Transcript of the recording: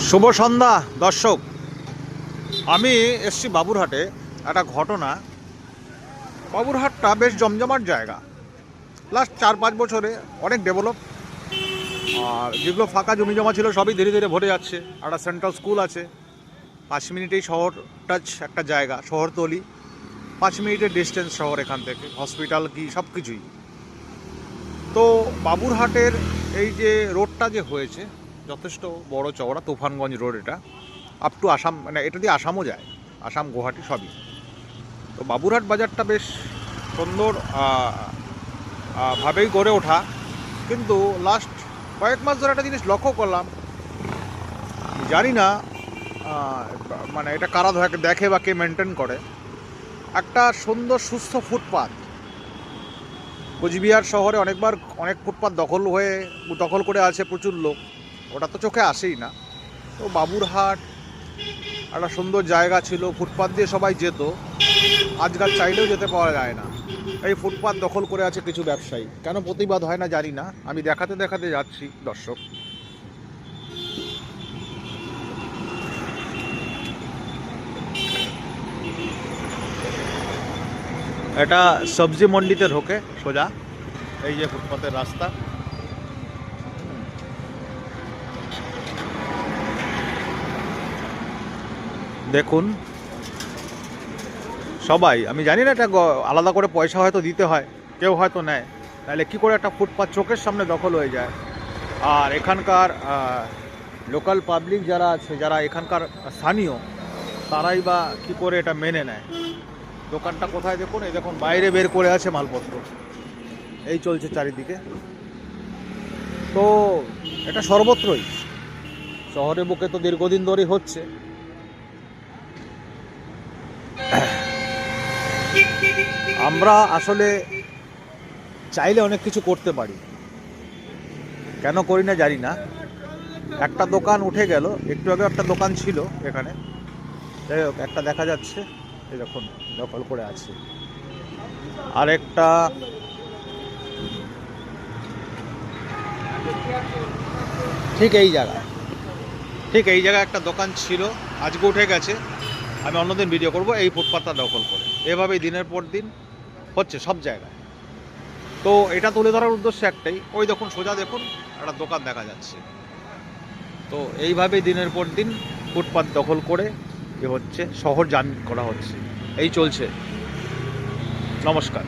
শুভ সন্ধ্যা দর্শক। আমি এসছি বাবুরহাটে। একটা ঘটনা, বাবুরহাটটা বেশ জমজমাট জায়গা। লাস্ট 4-5 বছরে অনেক ডেভেলপ। আর যেগুলো ফাঁকা জমি জমা ছিল সবই ধীরে ধীরে ভরে যাচ্ছে। একটা সেন্ট্রাল স্কুল আছে, 5 মিনিটেই শহর টাচ একটা জায়গা, শহরতলি 5 মিনিটের ডিস্টেন্স শহর এখান থেকে, হসপিটাল কি সব কিছুই। তো বাবুরহাটের এই যে রোডটা যে হয়েছে যথেষ্ট বড় চওড়া, তুফানগঞ্জ রোড, এটা আপ টু আসাম, মানে এটা দিয়ে আসামও যায়, আসাম গুয়াহাটি সবই। তো বাবুরহাট বাজারটা বেশ সুন্দর ভাবেই গড়ে ওঠা। কিন্তু লাস্ট কয়েক মাস ধরে একটা জিনিস লক্ষ্য করলাম, জানি না মানে এটা কারা দেখে বা কে মেনটেন করে। একটা সুন্দর সুস্থ ফুটপাথ, কোচবিহার শহরে অনেক ফুটপাথ দখল করে আছে প্রচুর লোক, ওটা তো চোখে আসেই না। তো বাবুরহাট একটা সুন্দর জায়গা ছিল, ফুটপাথ দিয়ে সবাই যেত, আজকাল চাইলেও যেতে পাওয়া যায় না। এই ফুটপাথ দখল করে আছে কিছু ব্যবসায়ী। কেন প্রতিবাদ হয় না জানি না, আমি দেখাতে দেখাতে যাচ্ছি দর্শক। এটা সবজি মন্ডিতে ঢোকে সোজা, এই যে ফুটপাথের রাস্তা। দেখুন সবাই, আমি জানি না এটা আলাদা করে পয়সা হয়তো দিতে হয়, কেউ হয়তো নেয়, তাহলে কী করে একটা ফুটপাথ চোখের সামনে দখল হয়ে যায়। আর এখানকার লোকাল পাবলিক যারা আছে, যারা এখানকার স্থানীয়, তারাই বা কী করে এটা মেনে নেয়। দোকানটা কোথায় দেখুন, এই দেখুন বাইরে বের করে আছে মালপত্র, এই চলছে চারিদিকে। তো এটা সর্বত্রই, শহরের বুকে তো দীর্ঘদিন ধরেই হচ্ছে। আমরা আসলে চাইলে অনেক কিছু করতে পারি, কেন করি না জানি না। একটা দোকান উঠে গেল, একটু আগে একটা দোকান ছিল এখানে, যাই হোক একটা দেখা যাচ্ছে, এই দেখুন দখল করে আছে। আর একটা ঠিক এই জায়গায় একটা দোকান ছিল, আজকে উঠে গেছে। আমি অন্যদিন ভিডিও করব এই ফুটপাথটা দখল করে। এভাবেই দিনের পর দিন হচ্ছে সব জায়গায়। তো এটা তুলে ধরার উদ্দেশ্য একটাই, ওই দেখুন সোজা দেখুন একটা দোকান দেখা যাচ্ছে। তো এইভাবেই দিনের পর দিন ফুটপাথ দখল করে হচ্ছে, শহর জাম করা হচ্ছে, এই চলছে। নমস্কার।